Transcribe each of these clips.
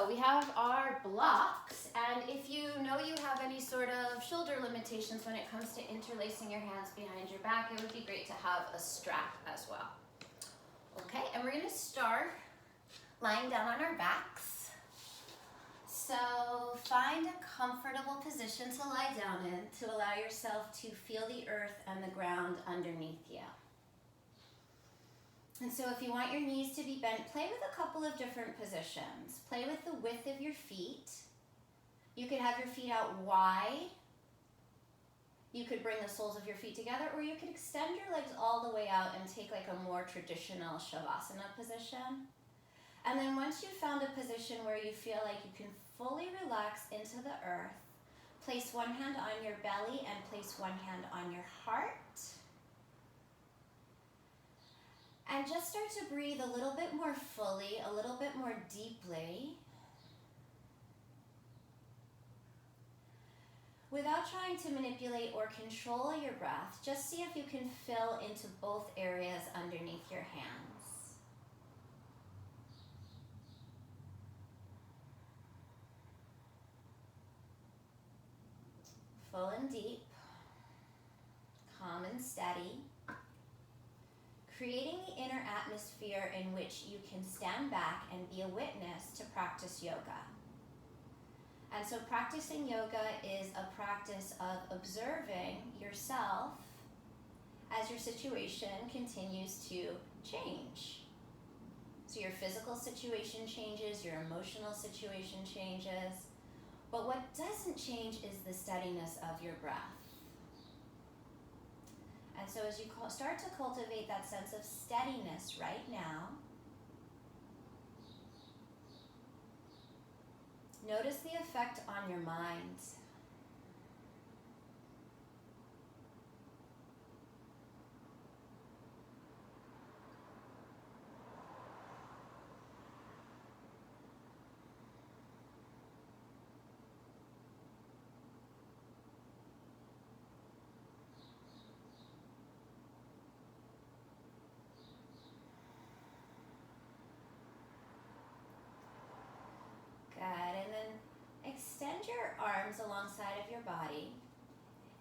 So we have our blocks, and if you know you have any sort of shoulder limitations when it comes to interlacing your hands behind your back, it would be great to have a strap as well. Okay, and we're going to start lying down on our backs. So find a comfortable position to lie down in to allow yourself to feel the earth and the ground underneath you. And so if you want your knees to be bent, play with a couple of different positions. Play with the width of your feet. You could have your feet out wide. You could bring the soles of your feet together, or you could extend your legs all the way out and take like a more traditional Shavasana position. And then once you've found a position where you feel like you can fully relax into the earth, place one hand on your belly and place one hand on your heart. And just start to breathe a little bit more fully, a little bit more deeply. Without trying to manipulate or control your breath, just see if you can fill into both areas underneath your hands. Full and deep, calm and steady. Creating the inner atmosphere in which you can stand back and be a witness to practice yoga. And so practicing yoga is a practice of observing yourself as your situation continues to change. So your physical situation changes, your emotional situation changes, but what doesn't change is the steadiness of your breath. And so as you start to cultivate that sense of steadiness right now, notice the effect on your mind. And then extend your arms alongside of your body.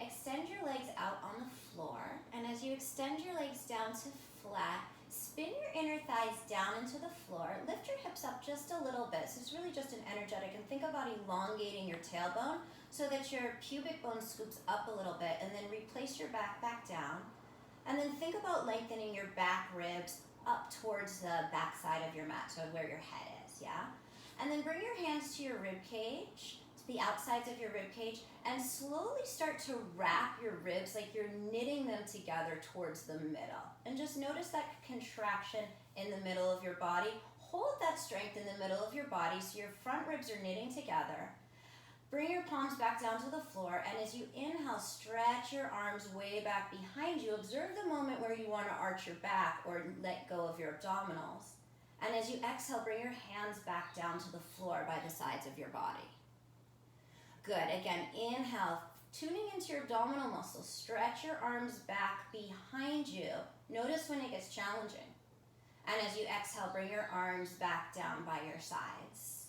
Extend your legs out on the floor. And as you extend your legs down to flat, spin your inner thighs down into the floor. Lift your hips up just a little bit. So it's really just an energetic. And think about elongating your tailbone so that your pubic bone scoops up a little bit. And then replace your back down. And then think about lengthening your back ribs up towards the back side of your mat, so where your head is, yeah? And then bring your hands to your rib cage, to the outsides of your rib cage, and slowly start to wrap your ribs like you're knitting them together towards the middle. And just notice that contraction in the middle of your body. Hold that strength in the middle of your body so your front ribs are knitting together. Bring your palms back down to the floor, and as you inhale, stretch your arms way back behind you. Observe the moment where you want to arch your back or let go of your abdominals. And as you exhale, bring your hands back down to the floor by the sides of your body. Good. Again, inhale, tuning into your abdominal muscles. Stretch your arms back behind you. Notice when it gets challenging. And as you exhale, bring your arms back down by your sides.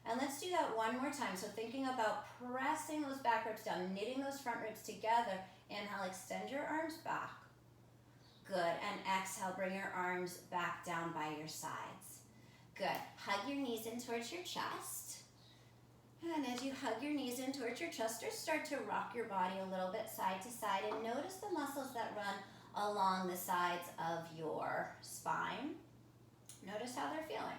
And let's do that one more time. So thinking about pressing those back ribs down, knitting those front ribs together. Inhale, extend your arms back. Good, and exhale, bring your arms back down by your sides. Good, hug your knees in towards your chest. And as you hug your knees in towards your chest, just start to rock your body a little bit side to side and notice the muscles that run along the sides of your spine. Notice how they're feeling.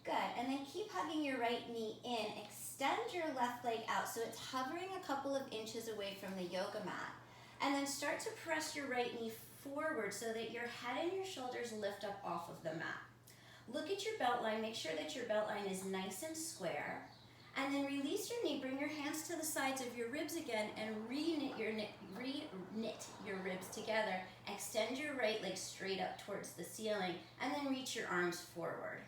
Good, and then keep hugging your right knee in. Extend your left leg out so it's hovering a couple of inches away from the yoga mat. And then start to press your right knee forward so that your head and your shoulders lift up off of the mat. Look at your belt line. Make sure that your belt line is nice and square. And then release your knee. Bring your hands to the sides of your ribs again and re-knit your ribs together. Extend your right leg straight up towards the ceiling and then reach your arms forward.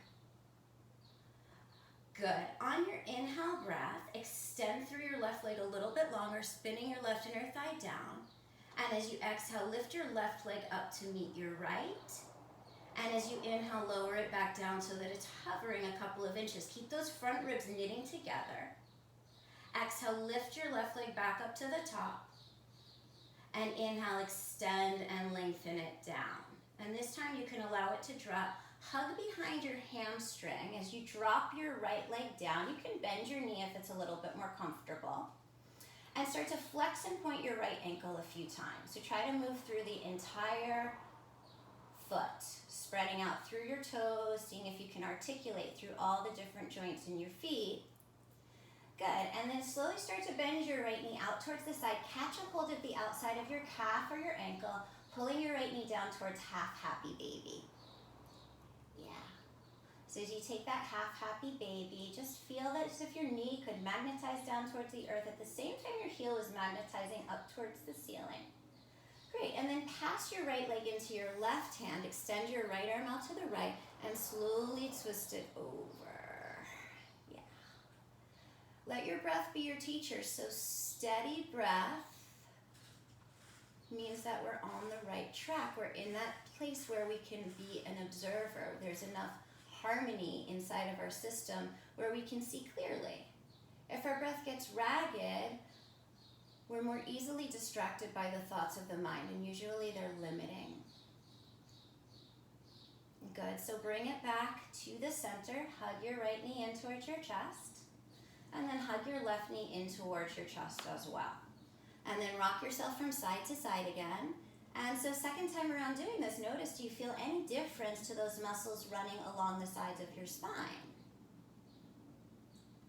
Good. On your inhale breath, extend through your left leg a little bit longer, spinning your left inner thigh down. And as you exhale, lift your left leg up to meet your right. And as you inhale, lower it back down so that it's hovering a couple of inches. Keep those front ribs knitting together. Exhale, lift your left leg back up to the top. And inhale, extend and lengthen it down. And this time you can allow it to drop. Hug behind your hamstring. As you drop your right leg down, you can bend your knee if it's a little bit more comfortable. And start to flex and point your right ankle a few times. So try to move through the entire foot, spreading out through your toes, seeing if you can articulate through all the different joints in your feet. Good, and then slowly start to bend your right knee out towards the side. Catch a hold of the outside of your calf or your ankle, pulling your right knee down towards half happy baby. Yeah. So as you take that half happy baby, just feel that as if your knee could magnetize down towards the earth at the same time your heel is magnetizing up towards the ceiling. Great, and then pass your right leg into your left hand, extend your right arm out to the right, and slowly twist it over. Yeah. Let your breath be your teacher, so steady breath means that we're on the right track. We're in that place where we can be an observer. There's enough harmony inside of our system where we can see clearly. If our breath gets ragged, we're more easily distracted by the thoughts of the mind, and usually they're limiting. Good, so bring it back to the center. Hug your right knee in towards your chest, and then hug your left knee in towards your chest as well. And then rock yourself from side to side again. And so second time around doing this, notice, do you feel any difference to those muscles running along the sides of your spine?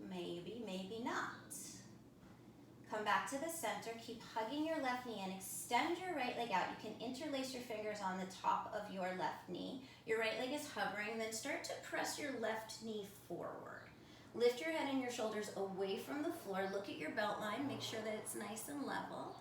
Maybe, maybe not. Come back to the center, keep hugging your left knee and extend your right leg out. You can interlace your fingers on the top of your left knee. Your right leg is hovering, then start to press your left knee forward. Lift your head and your shoulders away from the floor. Look at your belt line, make sure that it's nice and level.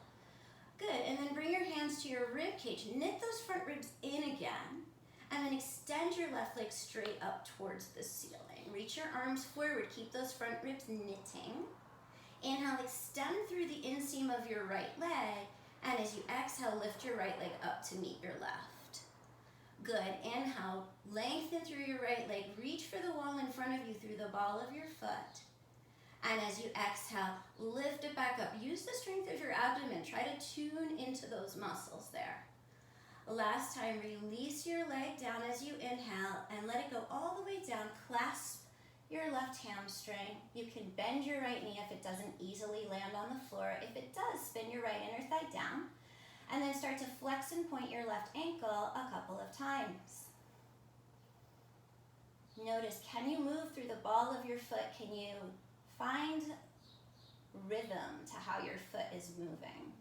Good, and then bring your hands to your rib cage. Knit those front ribs in again, and then extend your left leg straight up towards the ceiling. Reach your arms forward, keep those front ribs knitting. Inhale, extend through the inseam of your right leg, and as you exhale, lift your right leg up to meet your left. Good, inhale, lengthen through your right leg, reach for the wall in front of you through the ball of your foot. And as you exhale, lift it back up. Use the strength of your abdomen. Try to tune into those muscles there. Last time, release your leg down as you inhale and let it go all the way down. Clasp your left hamstring. You can bend your right knee if it doesn't easily land on the floor. If it does, spin your right inner thigh down. And then start to flex and point your left ankle a couple of times. Notice, can you move through the ball of your foot? Can you find rhythm to how your foot is moving?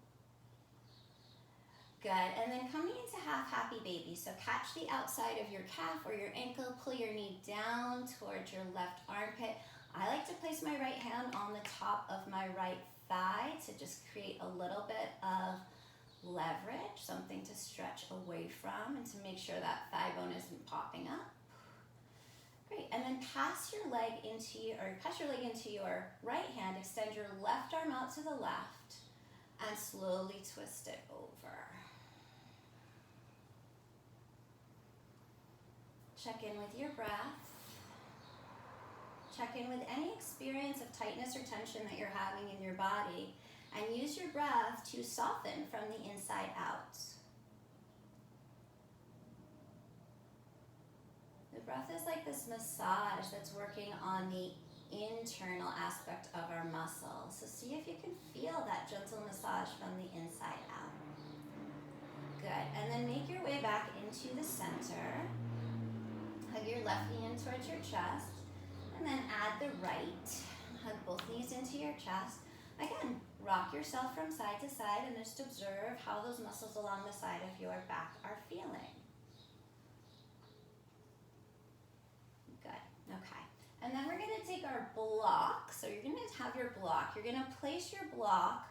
Good, and then coming into half happy baby. So catch the outside of your calf or your ankle, pull your knee down towards your left armpit. I like to place my right hand on the top of my right thigh to just create a little bit of leverage, something to stretch away from and to make sure that thigh bone isn't popping up. Great, and then pass your leg into your right hand, extend your left arm out to the left, and slowly twist it over. Check in with your breath. Check in with any experience of tightness or tension that you're having in your body, and use your breath to soften from the inside out. The breath is like this massage that's working on the internal aspect of our muscles. So see if you can feel that gentle massage from the inside out. Good, and then make your way back into the center. Hug your left knee in towards your chest, and then add the right. Hug both knees into your chest. Again, rock yourself from side to side and just observe how those muscles along the side of your back are feeling. Good, okay. And then we're gonna take our block. So you're gonna have your block. You're gonna place your block,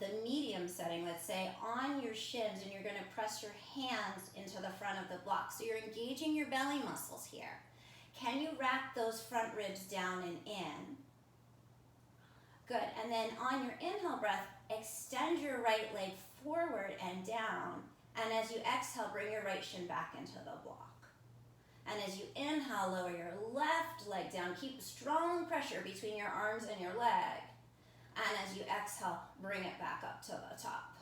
the medium setting, let's say, on your shins, and you're gonna press your hands into the front of the block. So you're engaging your belly muscles here. Can you wrap those front ribs down and in? Good, and then on your inhale breath, extend your right leg forward and down, And as you exhale, bring your right shin back into the block. And as you inhale, lower your left leg down. Keep strong pressure between your arms and your leg. And as you exhale, bring it back up to the top.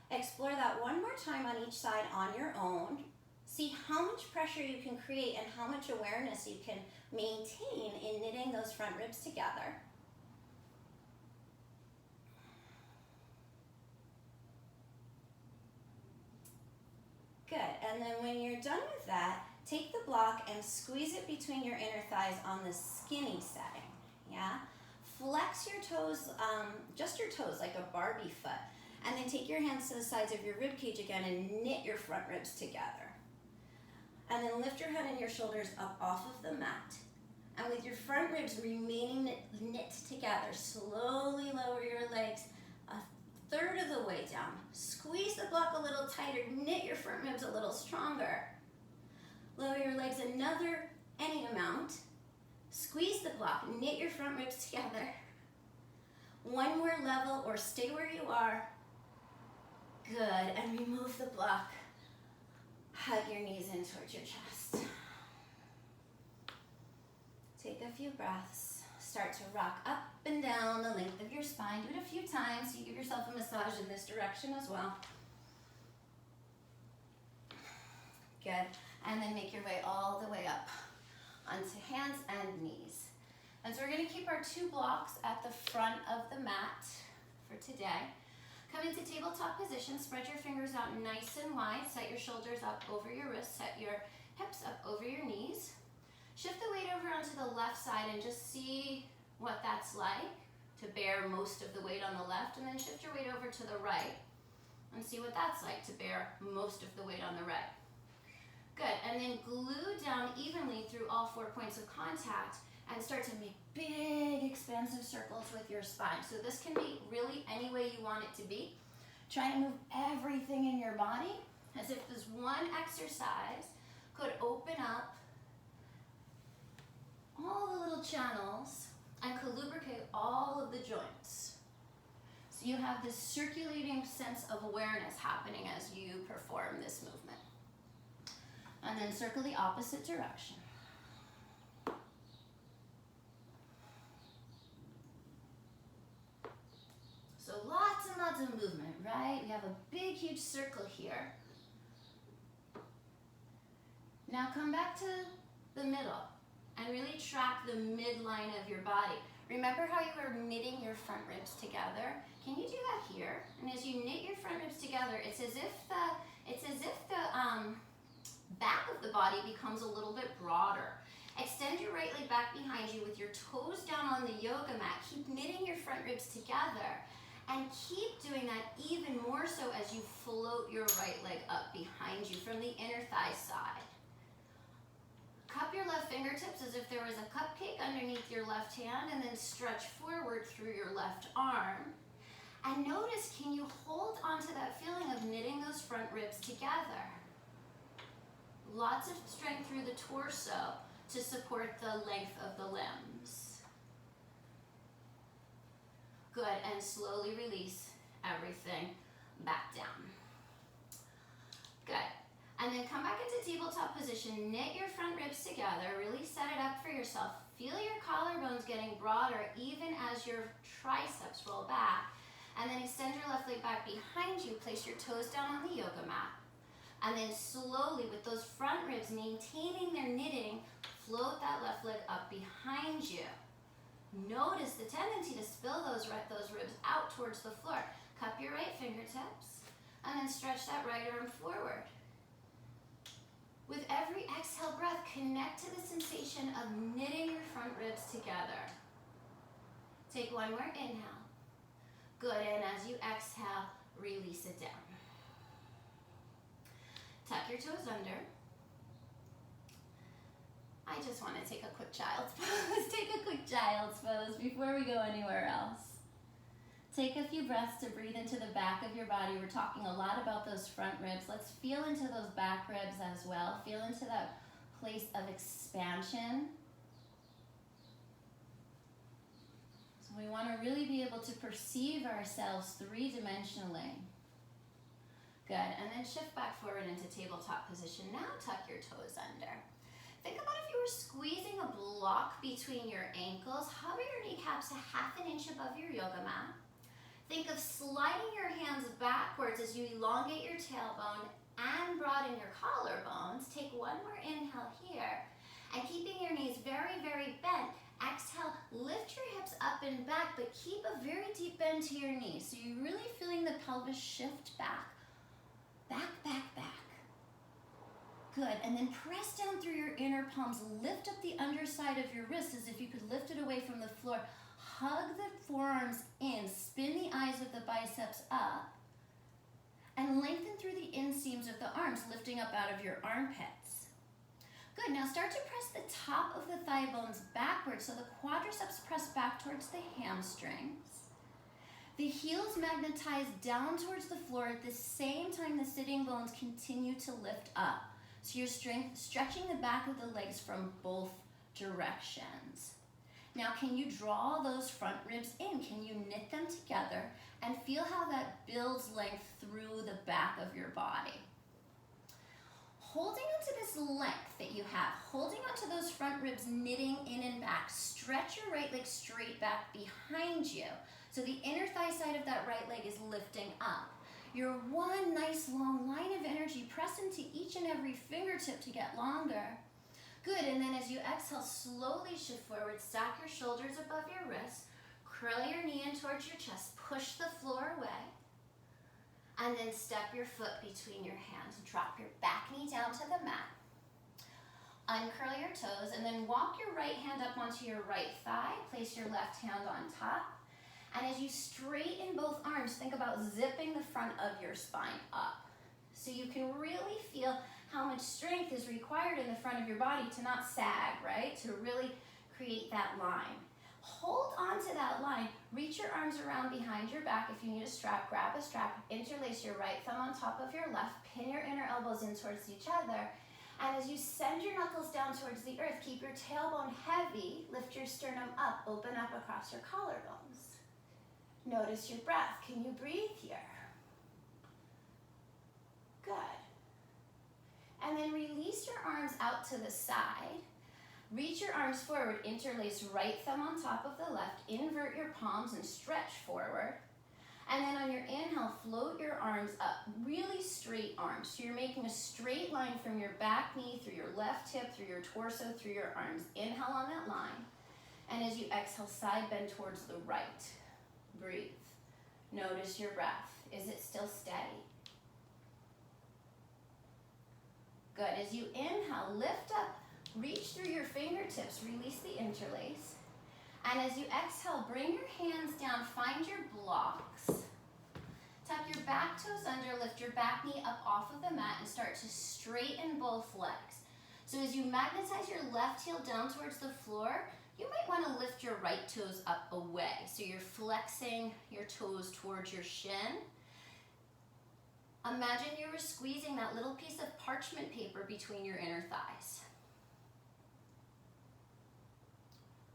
Explore that one more time on each side on your own. See how much pressure you can create and how much awareness you can maintain in knitting those front ribs together. Good, and then when you're done with that, take the block and squeeze it between your inner thighs on the skinny setting, yeah? Flex your toes, just your toes like a Barbie foot, and then take your hands to the sides of your rib cage again and knit your front ribs together. And then lift your head and your shoulders up off of the mat. And with your front ribs remaining knit together, slowly lower your legs a third of the way down. Squeeze the block a little tighter, knit your front ribs a little stronger. Lower your legs any amount. Squeeze the block, knit your front ribs together. One more level or stay where you are. Good, and remove the block. Hug your knees in towards your chest. Take a few breaths. Start to rock up and down the length of your spine. Do it a few times so you give yourself a massage in this direction as well. Good. And then make your way all the way up onto hands and knees. And so we're going to keep our 2 blocks at the front of the mat for today. Come into tabletop position, spread your fingers out nice and wide, set your shoulders up over your wrists, set your hips up over your knees. Shift the weight over onto the left side and just see what that's like to bear most of the weight on the left, and then shift your weight over to the right and see what that's like to bear most of the weight on the right. Good, and then glue down evenly through all 4 points of contact and start to make big expansive circles with your spine. So this can be really any way you want it to be. Try to move everything in your body as if this one exercise could open up all the little channels and could lubricate all of the joints. So you have this circulating sense of awareness happening as you perform this movement. And then circle the opposite direction. So lots and lots of movement, right? We have a big, huge circle here. Now come back to the middle and really track the midline of your body. Remember how you were knitting your front ribs together? Can you do that here? And as you knit your front ribs together, it's as if the back of the body becomes a little bit broader. Extend your right leg back behind you with your toes down on the yoga mat. Keep knitting your front ribs together. And keep doing that even more so as you float your right leg up behind you from the inner thigh side. Cup your left fingertips as if there was a cupcake underneath your left hand, and then stretch forward through your left arm. And notice, can you hold onto that feeling of knitting those front ribs together? Lots of strength through the torso to support the length of the limbs. Good, and slowly release everything back down. Good, and then come back into tabletop position, knit your front ribs together, really set it up for yourself. Feel your collarbones getting broader even as your triceps roll back, and then extend your left leg back behind you, place your toes down on the yoga mat, and then slowly with those front ribs maintaining their knitting, float that left leg up behind you. Notice the tendency to spill those ribs out towards the floor. Cup your right fingertips and then stretch that right arm forward. With every exhale breath, connect to the sensation of knitting your front ribs together. Take one more inhale. Good, and as you exhale, release it down. Tuck your toes under. I just want to take a quick child's pose. Take a quick child's pose before we go anywhere else. Take a few breaths to breathe into the back of your body. We're talking a lot about those front ribs. Let's feel into those back ribs as well. Feel into that place of expansion. So we want to really be able to perceive ourselves three-dimensionally. Good, and then shift back forward into tabletop position. Now tuck your toes under. Think about if you were squeezing a block between your ankles. Hover your kneecaps a ½ inch above your yoga mat. Think of sliding your hands backwards as you elongate your tailbone and broaden your collarbones. Take one more inhale here. And keeping your knees very, very bent, exhale, lift your hips up and back, but keep a very deep bend to your knees. So you're really feeling the pelvis shift back. Back, back, back. Good, and then press down through your inner palms. Lift up the underside of your wrist as if you could lift it away from the floor. Hug the forearms in, spin the eyes of the biceps up, and lengthen through the inseams of the arms, lifting up out of your armpits. Good, now start to press the top of the thigh bones backwards so the quadriceps press back towards the hamstrings. The heels magnetize down towards the floor at the same time the sitting bones continue to lift up. So you're stretching the back of the legs from both directions. Now, can you draw those front ribs in? Can you knit them together and feel how that builds length through the back of your body? Holding onto this length that you have, holding onto those front ribs, knitting in and back, stretch your right leg straight back behind you. So the inner thigh side of that right leg is lifting up. Your one nice long line of energy, press into each and every fingertip to get longer. Good, and then as you exhale, slowly shift forward, stack your shoulders above your wrists, curl your knee in towards your chest, push the floor away, and then step your foot between your hands. Drop your back knee down to the mat. Uncurl your toes, and then walk your right hand up onto your right thigh. Place your left hand on top. And as you straighten both arms, think about zipping the front of your spine up. So you can really feel how much strength is required in the front of your body to not sag, right? To really create that line. Hold on to that line. Reach your arms around behind your back. If you need a strap, grab a strap. Interlace your right thumb on top of your left. Pin your inner elbows in towards each other. And as you send your knuckles down towards the earth, keep your tailbone heavy. Lift your sternum up. Open up across your collarbones. Notice your breath. Can you breathe here? Good. And then release your arms out to the side. Reach your arms forward. Interlace right thumb on top of the left. Invert your palms and stretch forward. And then on your inhale, float your arms up. Really straight arms. So you're making a straight line from your back knee, through your left hip, through your torso, through your arms. Inhale on that line. And as you exhale, side bend towards the right. Breathe. Notice your breath. Is it still steady? Good. As you inhale, lift up, reach through your fingertips, release the interlace. And as you exhale, bring your hands down, find your blocks. Tuck your back toes under, lift your back knee up off of the mat and start to straighten both legs. So as you magnetize your left heel down towards the floor, you might want to lift your right toes up away. So you're flexing your toes towards your shin. Imagine you were squeezing that little piece of parchment paper between your inner thighs.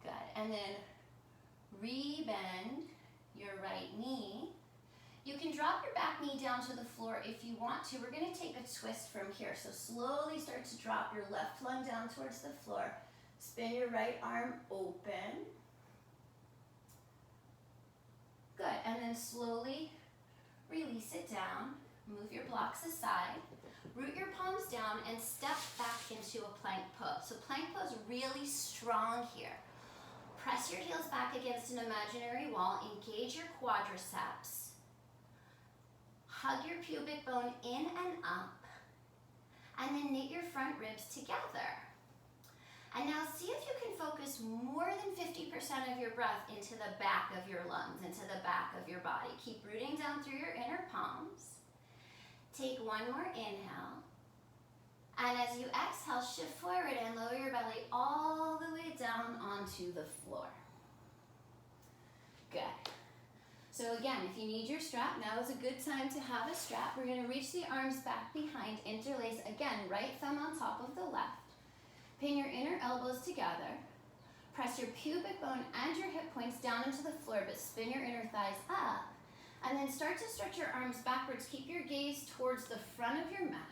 Good. And then re-bend your right knee. You can drop your back knee down to the floor if you want to. We're going to take a twist from here. So slowly start to drop your left lung down towards the floor. Spin your right arm open. Good. And then slowly release it down. Move your blocks aside. Root your palms down and step back into a plank pose. So plank pose really strong here. Press your heels back against an imaginary wall. Engage your quadriceps. Hug your pubic bone in and up. And then knit your front ribs together. And now see if you can focus more than 50% of your breath into the back of your lungs, into the back of your body. Keep rooting down through your inner palms. Take one more inhale. And as you exhale, shift forward and lower your belly all the way down onto the floor. Good. So again, if you need your strap, now is a good time to have a strap. We're going to reach the arms back behind, interlace again, right thumb on top of the left. Pin your inner elbows together. Press your pubic bone and your hip points down into the floor, but spin your inner thighs up. And then start to stretch your arms backwards. Keep your gaze towards the front of your mat.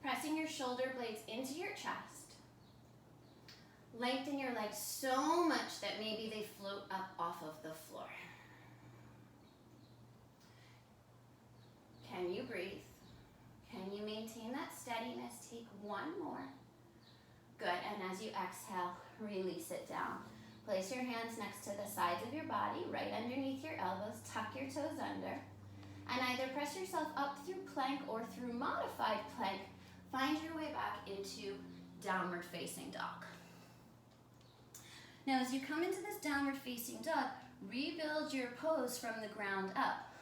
Pressing your shoulder blades into your chest. Lengthen your legs so much that maybe they float up off of the floor. Can you breathe? Can you maintain that steadiness? Take one more. Good, and as you exhale, release it down. Place your hands next to the sides of your body, right underneath your elbows. Tuck your toes under. And either press yourself up through plank or through modified plank. Find your way back into downward facing dog. Now, as you come into this downward facing dog, rebuild your pose from the ground up.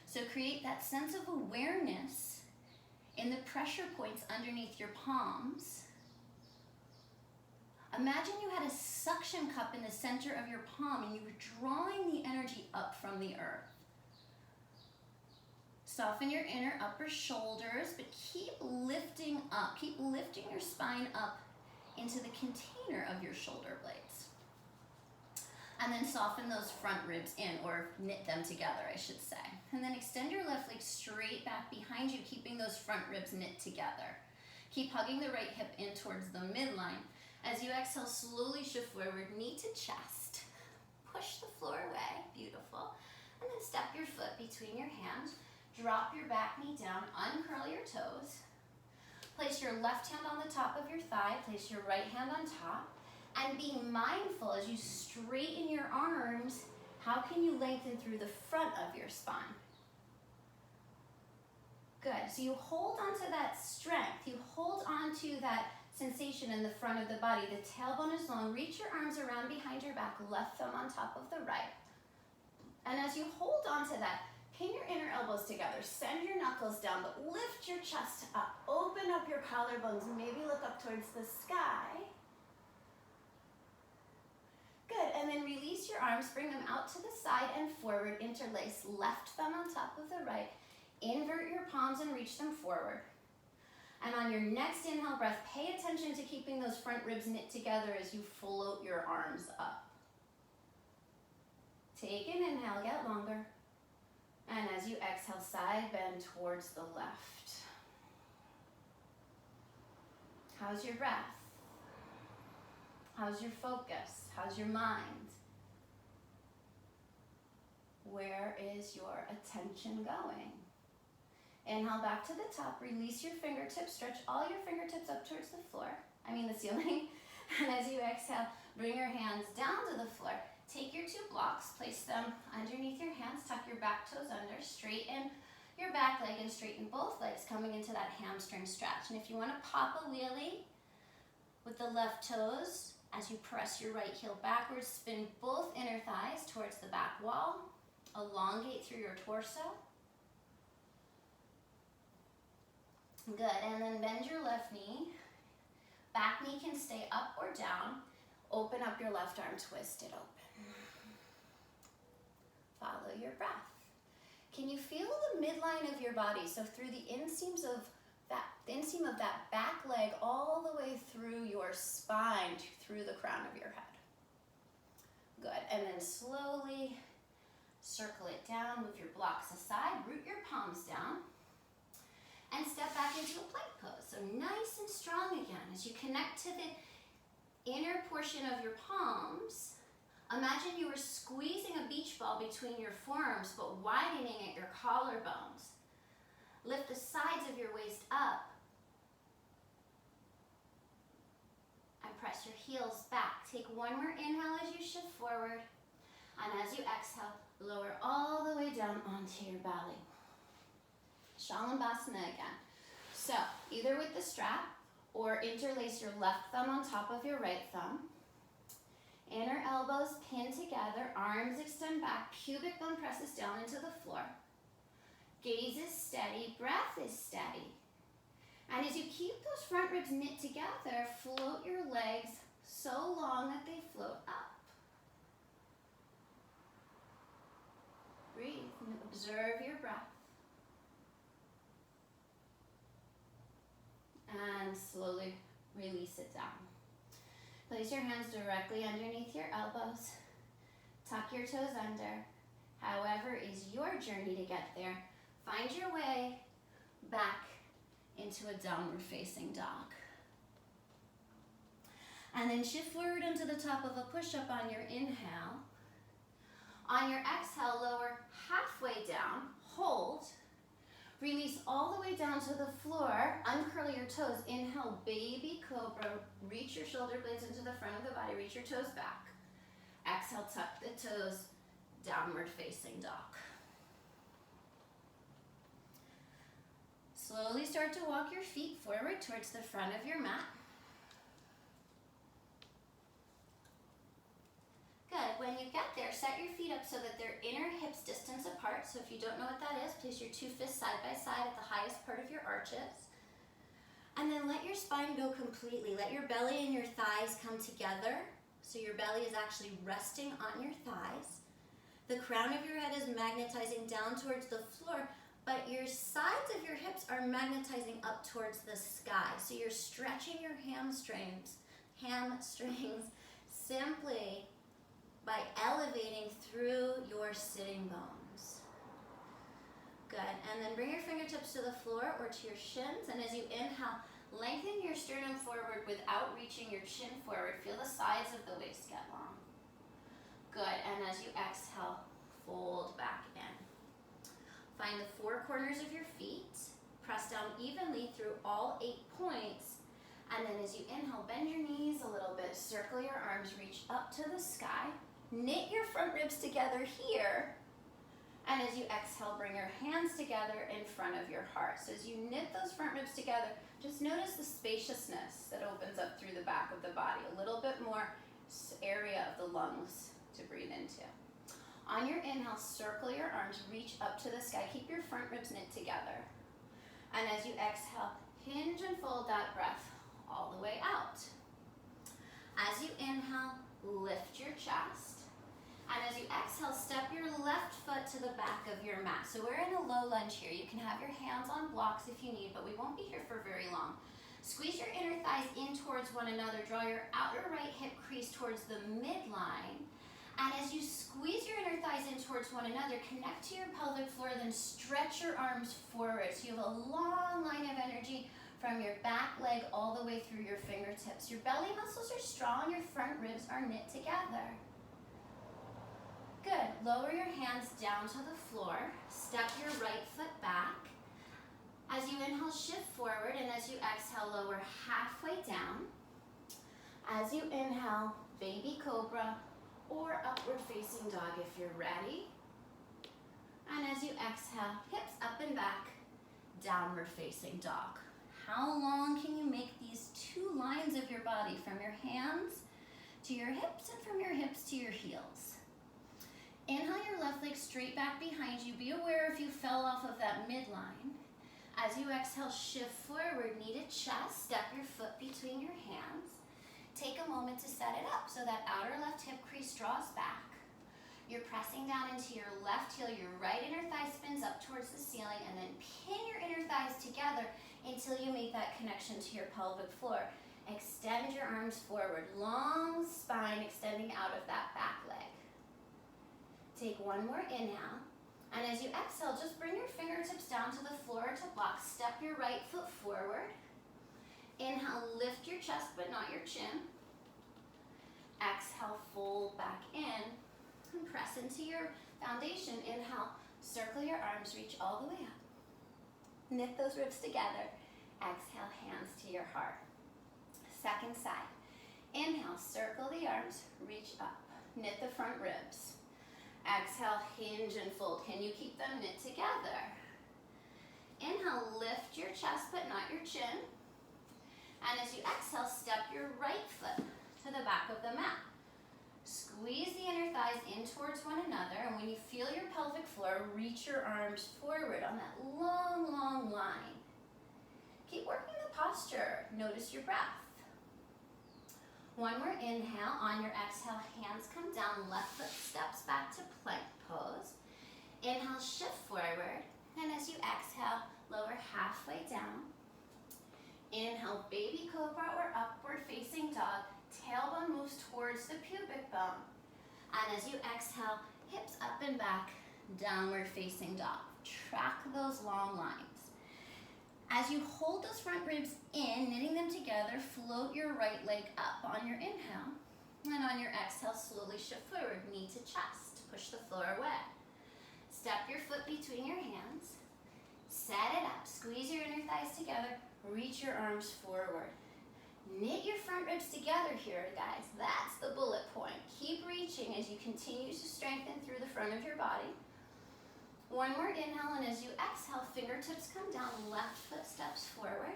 So create that sense of awareness in the pressure points underneath your palms. Imagine you had a suction cup in the center of your palm and you were drawing the energy up from the earth. Soften your inner upper shoulders, but keep lifting up. Keep lifting your spine up into the container of your shoulder blades. And then soften those front ribs in, or knit them together, I should say. And then extend your left leg straight back behind you, keeping those front ribs knit together. Keep hugging the right hip in towards the midline. As you exhale, slowly shift forward, knee to chest. Push the floor away, beautiful. And then step your foot between your hands. Drop your back knee down, uncurl your toes. Place your left hand on the top of your thigh, place your right hand on top. And be mindful as you straighten your arms, how can you lengthen through the front of your spine? Good, so you hold on to that strength, you hold on to that sensation in the front of the body. The tailbone is long, reach your arms around behind your back, left thumb on top of the right. And as you hold on to that, pin your inner elbows together, send your knuckles down, but lift your chest up, open up your collarbones, and maybe look up towards the sky. Good, and then release your arms, bring them out to the side and forward, interlace left thumb on top of the right, invert your palms and reach them forward. And on your next inhale breath, pay attention to keeping those front ribs knit together as you float your arms up. Take an inhale, get longer. And as you exhale, side bend towards the left. How's your breath? How's your focus? How's your mind? Where is your attention going? Inhale back to the top, release your fingertips, stretch all your fingertips up towards the floor, the ceiling. And as you exhale, bring your hands down to the floor. Take your two blocks, place them underneath your hands, tuck your back toes under, straighten your back leg and straighten both legs, coming into that hamstring stretch. And if you want to pop a wheelie with the left toes, as you press your right heel backwards, spin both inner thighs towards the back wall, elongate through your torso. Good, and then bend your left knee. Back knee can stay up or down. Open up your left arm, twist it open. Follow your breath. Can you feel the midline of your body? So through the inseam of that back leg all the way through your spine, through the crown of your head. Good, and then slowly circle it down, move your blocks aside, root your palms down, and step back into a plank pose. So nice and strong again. As you connect to the inner portion of your palms, imagine you were squeezing a beach ball between your forearms, but widening at your collarbones. Lift the sides of your waist up. And press your heels back. Take one more inhale as you shift forward. And as you exhale, lower all the way down onto your belly. Shalabhasana again. So, either with the strap or interlace your left thumb on top of your right thumb. Inner elbows pin together, arms extend back, pubic bone presses down into the floor. Gaze is steady, breath is steady. And as you keep those front ribs knit together, float your legs so long that they float up. Breathe and observe your breath. And slowly release it down. Place your hands directly underneath your elbows. Tuck your toes under. However is your journey to get there. Find your way back into a downward facing dog. And then shift forward onto the top of a push-up on your inhale. On your exhale, lower halfway down, hold. Release all the way down to the floor, uncurl your toes. Inhale, baby cobra. Reach your shoulder blades into the front of the body, reach your toes back. Exhale, tuck the toes, downward facing dog. Slowly start to walk your feet forward towards the front of your mat. Good. When you get there, set your feet up so that they're inner hips distance apart. So if you don't know what that is, place your two fists side by side at the highest part of your arches. And then let your spine go completely. Let your belly and your thighs come together. So your belly is actually resting on your thighs. The crown of your head is magnetizing down towards the floor, but your sides of your hips are magnetizing up towards the sky. So you're stretching your hamstrings simply by elevating through your sitting bones. Good, and then bring your fingertips to the floor or to your shins, and as you inhale, lengthen your sternum forward without reaching your chin forward. Feel the sides of the waist get long. Good, and as you exhale, fold back in. Find the four corners of your feet, press down evenly through all 8 points, and then as you inhale, bend your knees a little bit, circle your arms, reach up to the sky. Knit your front ribs together here, and as you exhale, bring your hands together in front of your heart. So as you knit those front ribs together, just notice the spaciousness that opens up through the back of the body, a little bit more area of the lungs to breathe into. On your inhale, circle your arms, reach up to the sky, keep your front ribs knit together. And as you exhale, hinge and fold that breath all the way out. As you inhale, lift your chest. And as you exhale, step your left foot to the back of your mat. So we're in a low lunge here. You can have your hands on blocks if you need, but we won't be here for very long. Squeeze your inner thighs in towards one another. Draw your outer right hip crease towards the midline. And as you squeeze your inner thighs in towards one another, connect to your pelvic floor, then stretch your arms forward. So you have a long line of energy from your back leg all the way through your fingertips. Your belly muscles are strong, your front ribs are knit together. Good. Lower your hands down to the floor. Step your right foot back. As you inhale, shift forward, and as you exhale, lower halfway down. As you inhale, baby cobra or upward facing dog if you're ready. And as you exhale, hips up and back, downward facing dog. How long can you make these two lines of your body from your hands to your hips and from your hips to your heels? Inhale your left leg straight back behind you. Be aware if you fell off of that midline. As you exhale, shift forward, knee to chest, step your foot between your hands. Take a moment to set it up so that outer left hip crease draws back. You're pressing down into your left heel, your right inner thigh spins up towards the ceiling, and then pin your inner thighs together until you make that connection to your pelvic floor. Extend your arms forward, long spine extending out of that back leg. Take one more inhale, and as you exhale, just bring your fingertips down to the floor to block. Step your right foot forward. Inhale, lift your chest but not your chin. Exhale, fold back in and press into your foundation. Inhale, circle your arms, reach all the way up. Knit those ribs together. Exhale, hands to your heart. Second side. Inhale, circle the arms, reach up. Knit the front ribs. Exhale, hinge and fold. Can you keep them knit together? Inhale, lift your chest but not your chin. And as you exhale, step your right foot to the back of the mat. Squeeze the inner thighs in towards one another, and when you feel your pelvic floor, reach your arms forward on that long, long line. Keep working the posture. Notice your breath. One more inhale. On your exhale, hands come down, left foot steps back to plank pose. Inhale, shift forward, and as you exhale, lower halfway down. Inhale, baby cobra or upward facing dog. Tailbone moves towards the pubic bone. And as you exhale, hips up and back, downward facing dog. Track those long lines. As you hold those front ribs in, knitting them together, float your right leg up on your inhale. And on your exhale, slowly shift forward, knee to chest. Push the floor away. Step your foot between your hands. Set it up. Squeeze your inner thighs together. Reach your arms forward. Knit your front ribs together here, guys. That's the bullet point. Keep reaching as you continue to strengthen through the front of your body. One more inhale, and as you exhale, fingertips come down, left foot steps forward.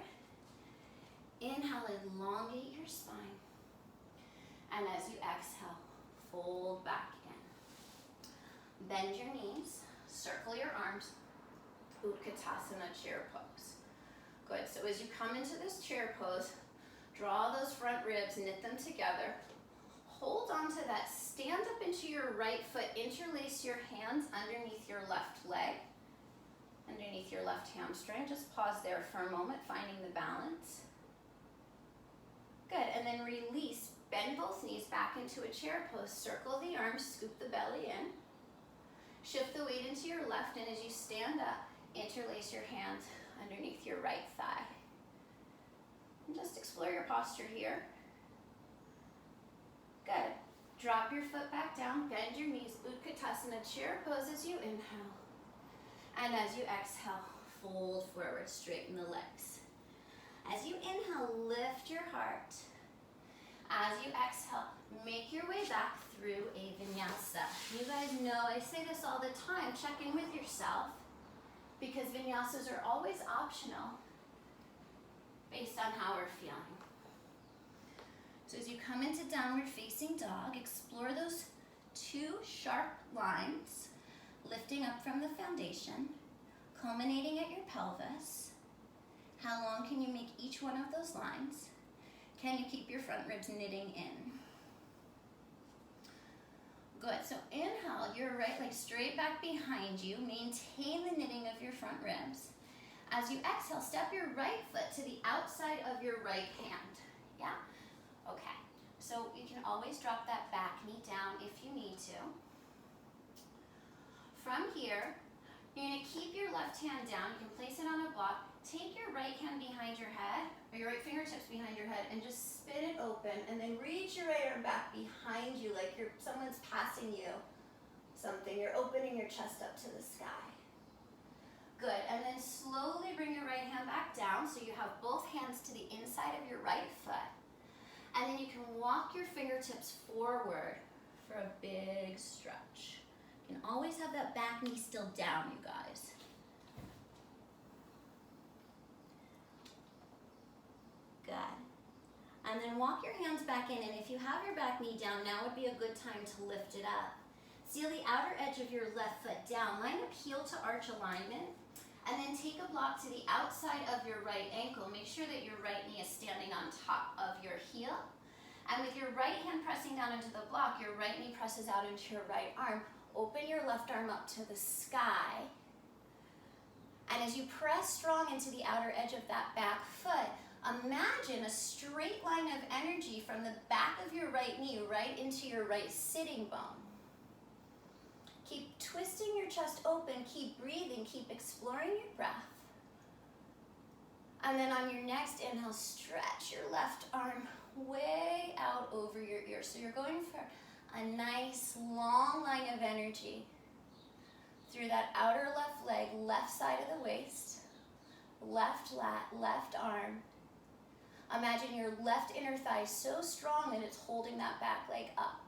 Inhale, elongate your spine. And as you exhale, fold back in. Bend your knees, circle your arms, Utkatasana chair pose. Good, so as you come into this chair pose, draw those front ribs, knit them together. Hold on to that, stand up into your right foot, interlace your hands underneath your left leg, underneath your left hamstring. Just pause there for a moment, finding the balance. Good, and then release. Bend both knees back into a chair pose. Circle the arms, scoop the belly in. Shift the weight into your left, and as you stand up, interlace your hands underneath your right thigh. And just explore your posture here. Good. Drop your foot back down, bend your knees, Utkatasana chair pose as you inhale. And as you exhale, fold forward, straighten the legs. As you inhale, lift your heart. As you exhale, make your way back through a vinyasa. You guys know I say this all the time, check in with yourself, because vinyasas are always optional based on how we're feeling. So as you come into downward facing dog, explore those two sharp lines, lifting up from the foundation, culminating at your pelvis. How long can you make each one of those lines? Can you keep your front ribs knitting in? Good, so inhale, your right leg straight back behind you. Maintain the knitting of your front ribs. As you exhale, step your right foot to the outside of your right hand. Yeah? Okay, so you can always drop that back knee down if you need to. From here, you're gonna keep your left hand down. You can place it on a block. Take your right hand behind your head, or your right fingertips behind your head, and just spin it open, and then reach your right arm back behind you like someone's passing you something. You're opening your chest up to the sky. Good, and then slowly bring your right hand back down so you have both hands to the inside of your right foot. And then you can walk your fingertips forward for a big stretch. You can always have that back knee still down, you guys. Good. And then walk your hands back in, and if you have your back knee down, now would be a good time to lift it up. Seal the outer edge of your left foot down. Line up heel to arch alignment, and then take a block to the outside of your right ankle. Make sure that your right knee is standing on top of your heel. And with your right hand pressing down into the block, your right knee presses out into your right arm. Open your left arm up to the sky. And as you press strong into the outer edge of that back foot, imagine a straight line of energy from the back of your right knee right into your right sitting bone. Keep twisting your chest open, keep breathing, keep exploring your breath. And then on your next inhale, stretch your left arm way out over your ear. So you're going for a nice long line of energy through that outer left leg, left side of the waist, left lat, left arm. Imagine your left inner thigh so strong that it's holding that back leg up.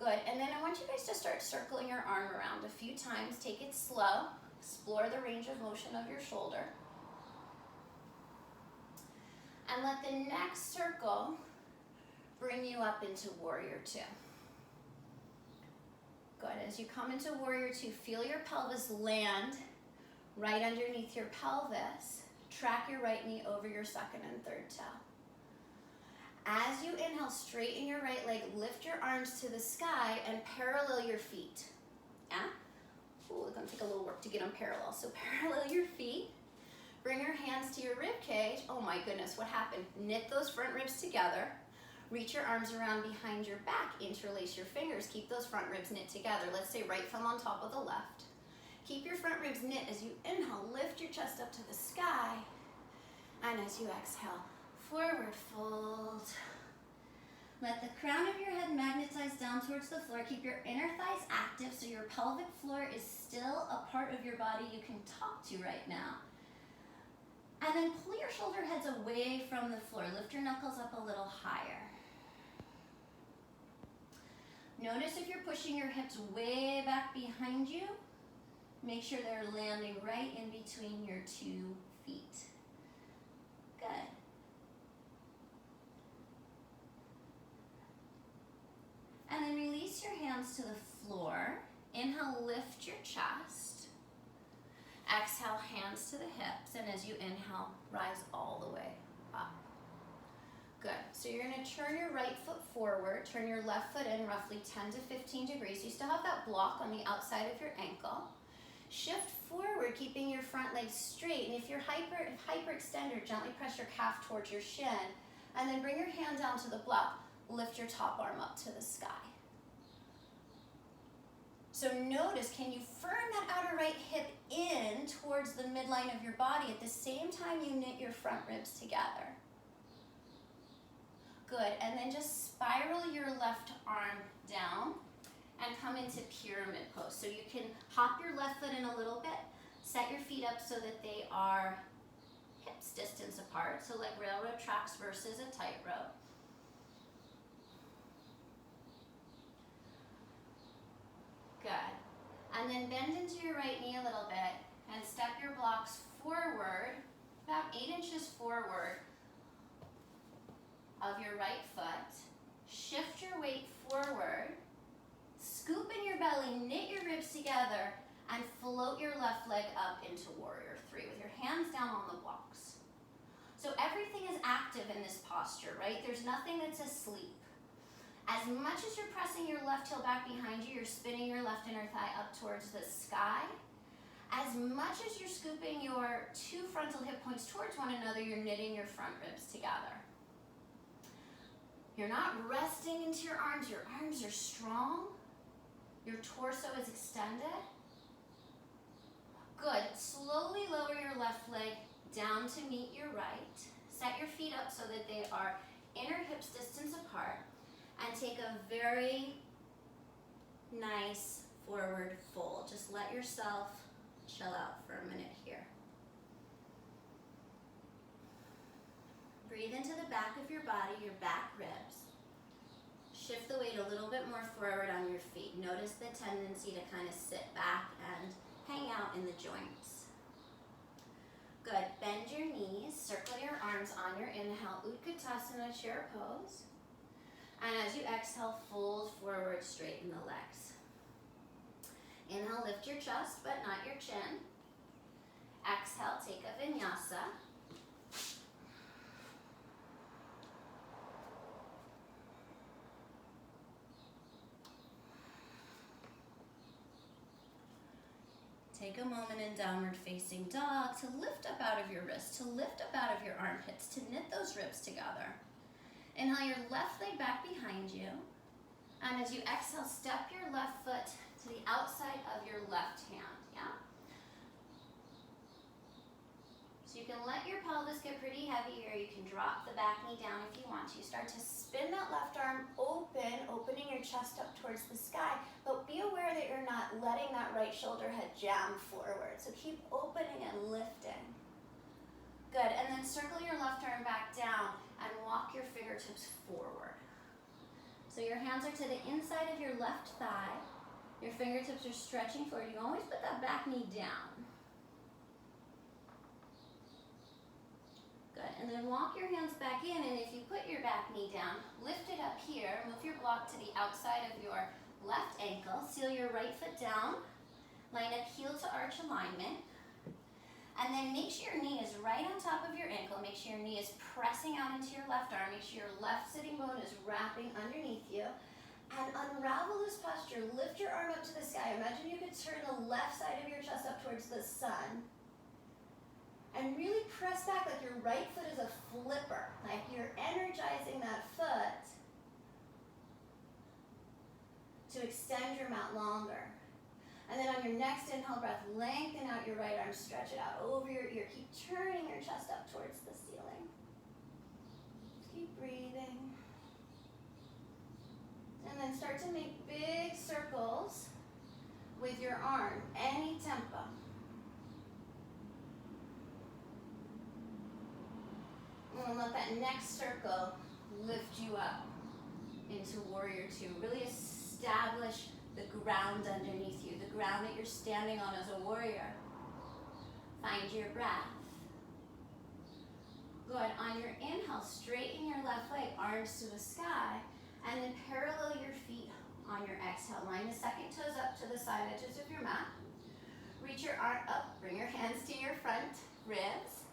Good, and then I want you guys to start circling your arm around a few times. Take it slow. Explore the range of motion of your shoulder. And let the next circle bring you up into Warrior Two. Good, as you come into Warrior Two, feel your pelvis land right underneath your pelvis. Track your right knee over your second and third toe. As you inhale, straighten your right leg, lift your arms to the sky, and parallel your feet. Yeah? Ooh, it's gonna take a little work to get them parallel. So parallel your feet. Bring your hands to your rib cage. Oh my goodness, what happened? Knit those front ribs together. Reach your arms around behind your back, interlace your fingers, keep those front ribs knit together. Let's say right thumb on top of the left. Keep your front ribs knit as you inhale, lift your chest up to the sky. And as you exhale, forward fold. Let the crown of your head magnetize down towards the floor. Keep your inner thighs active so your pelvic floor is still a part of your body you can talk to right now. And then pull your shoulder heads away from the floor. Lift your knuckles up a little higher. Notice if you're pushing your hips way back behind you, make sure they're landing right in between your 2 feet. Good. And then release your hands to the floor. Inhale, lift your chest. Exhale, hands to the hips. And as you inhale, rise all the way up. Good. So you're going to turn your right foot forward, turn your left foot in roughly 10 to 15 degrees. You still have that block on the outside of your ankle. Shift forward, keeping your front leg straight. And if you're hyperextender, gently press your calf towards your shin. And then bring your hand down to the block. Lift your top arm up to the sky. So notice, can you firm that outer right hip in towards the midline of your body at the same time you knit your front ribs together? Good, and then just spiral your left arm down and come into pyramid pose. So you can hop your left foot in a little bit, set your feet up so that they are hips distance apart, so like railroad tracks versus a tightrope. Good. And then bend into your right knee a little bit and step your blocks forward, about 8 inches forward of your right foot. Shift your weight forward, scoop in your belly, knit your ribs together, and float your left leg up into warrior 3 with your hands down on the blocks. So everything is active in this posture, right? There's nothing that's asleep. As much as you're pressing your left heel back behind you, you're spinning your left inner thigh up towards the sky. As much as you're scooping your 2 frontal hip points towards one another, you're knitting your front ribs together. You're not resting into your arms are strong. Your torso is extended. Good, slowly lower your left leg down to meet your right. Set your feet up so that they are inner hips distance apart. And take a very nice forward fold. Just let yourself chill out for a minute here. Breathe into the back of your body, your back ribs. Shift the weight a little bit more forward on your feet. Notice the tendency to kind of sit back and hang out in the joints. Good. Bend your knees, circle your arms on your inhale, Utkatasana chair pose. And as you exhale, fold forward, straighten the legs. Inhale, lift your chest, but not your chin. Exhale, take a vinyasa. Take a moment in downward facing dog to lift up out of your wrists, to lift up out of your armpits, to knit those ribs together. Inhale your left leg back behind you. And as you exhale, step your left foot to the outside of your left hand, yeah? So you can let your pelvis get pretty heavy here. You can drop the back knee down if you want to. Start to spin that left arm open, opening your chest up towards the sky. But be aware that you're not letting that right shoulder head jam forward. So keep opening and lifting. Good, and then circle your left arm back down and walk your fingertips forward. So your hands are to the inside of your left thigh. Your fingertips are stretching forward. You always put that back knee down. Good, and then walk your hands back in, and if you put your back knee down, lift it up here, move your block to the outside of your left ankle, seal your right foot down, line up heel to arch alignment. And then make sure your knee is right on top of your ankle. Make sure your knee is pressing out into your left arm. Make sure your left sitting bone is wrapping underneath you. And unravel this posture. Lift your arm up to the sky. Imagine you could turn the left side of your chest up towards the sun. And really press back like your right foot is a flipper. Like you're energizing that foot extend your mat longer. And then on your next inhale breath, lengthen out your right arm, stretch it out over your ear. Keep turning your chest up towards the ceiling. Keep breathing. And then start to make big circles with your arm, any tempo. And let that next circle lift you up into warrior two. Really establish the ground underneath you, the ground that you're standing on as a warrior. Find your breath. Good. On your inhale, straighten your left leg, arms to the sky, and then parallel your feet on your exhale. Line the second toes up to the side edges of your mat. Reach your arm up, bring your hands to your front ribs,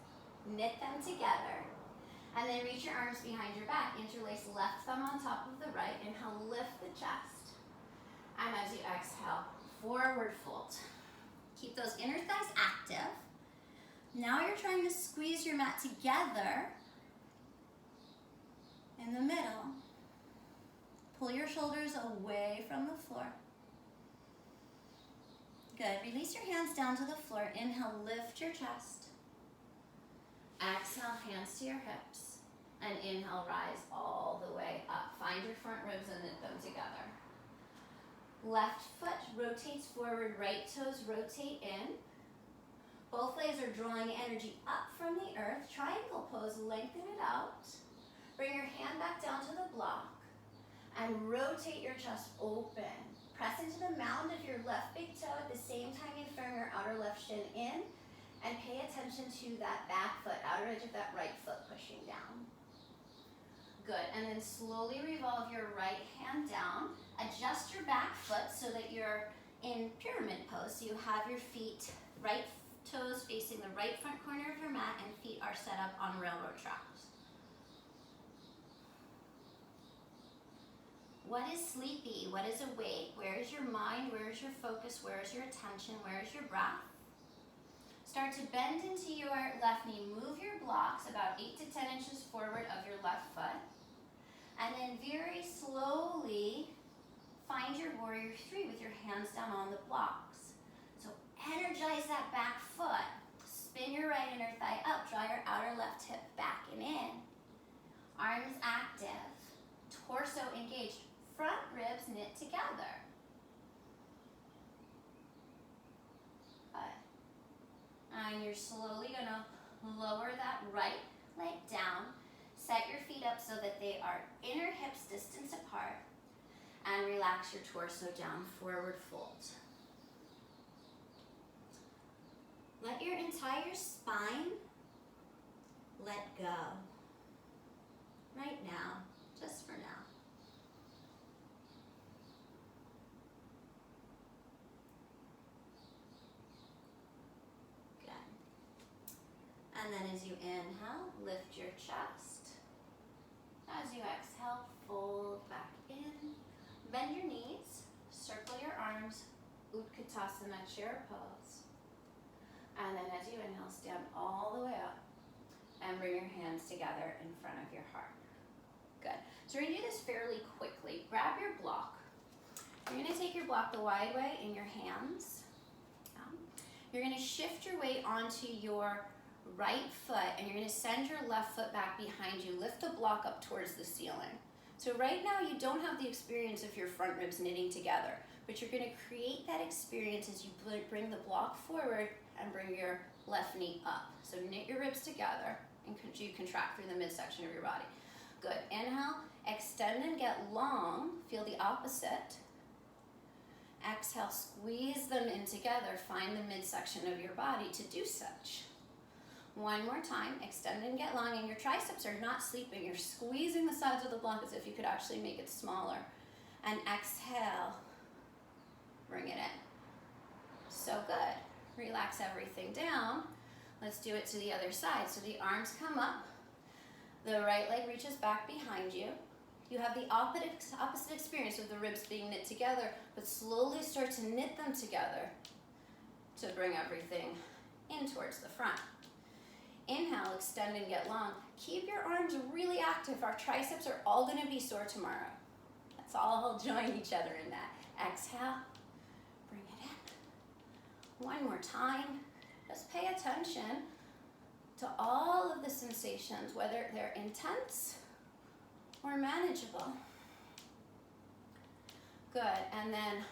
knit them together, and then reach your arms behind your back. Interlace left thumb on top of the right. Inhale, lift the chest. And as you exhale, forward fold. Keep those inner thighs active. Now you're trying to squeeze your mat together in the middle. Pull your shoulders away from the floor. Good. Release your hands down to the floor. Inhale, lift your chest. Exhale, hands to your hips. And inhale, rise all the way up. Find your front ribs and knit them together. Left foot rotates forward, right toes rotate in. Both legs are drawing energy up from the earth. Triangle pose, lengthen it out. Bring your hand back down to the block and rotate your chest open. Press into the mound of your left big toe. At the same time, you firm your outer left shin in and pay attention to that back foot, outer edge of that right foot pushing down. Good, and then slowly revolve your right hand down. Adjust your back foot so that you're in pyramid pose. So you have your feet, right toes facing the right front corner of your mat, and feet are set up on railroad tracks. What is sleepy? What is awake? Where is your mind? Where is your focus? Where is your attention? Where is your breath? Start to bend into your left knee. Move your blocks about 8 to 10 inches forward of your left foot. And then very slowly find your warrior three with your hands down on the blocks. So energize that back foot. Spin your right inner thigh up. Draw your outer left hip back and in. Arms active. Torso engaged. Front ribs knit together. Good. And you're slowly going to lower that right leg down. Set your feet up so that they are inner hips distance apart. And relax your torso down, forward fold. Let your entire spine let go. Right now, just for now. Good. And then as you inhale, lift your chest. As you exhale, fold back in. Bend your knees, circle your arms, Utkatasana chair pose. And then as you inhale, stand all the way up and bring your hands together in front of your heart. Good. So we're going to do this fairly quickly. Grab your block. You're going to take your block the wide way in your hands. You're going to shift your weight onto your right foot, and you're going to send your left foot back behind you. Lift the block up towards the ceiling. So right now you don't have the experience of your front ribs knitting together, but you're going to create that experience as you bring the block forward and bring your left knee up. So knit your ribs together and you contract through the midsection of your body. Good. Inhale, extend and get long. Feel the opposite. Exhale, squeeze them in together. Find the midsection of your body to do such. One more time, extend and get long, and your triceps are not sleeping. You're squeezing the sides of the block as if you could actually make it smaller. And exhale, bring it in. So good. Relax everything down. Let's do it to the other side. So the arms come up, the right leg reaches back behind you. You have the opposite experience of the ribs being knit together, but slowly start to knit them together to bring everything in towards the front. Inhale, extend and get long. Keep your arms really active. Our triceps are all going to be sore tomorrow. Let's all join each other in that. Exhale, bring it in. One more time. Just pay attention to all of the sensations, whether they're intense or manageable. Good, and then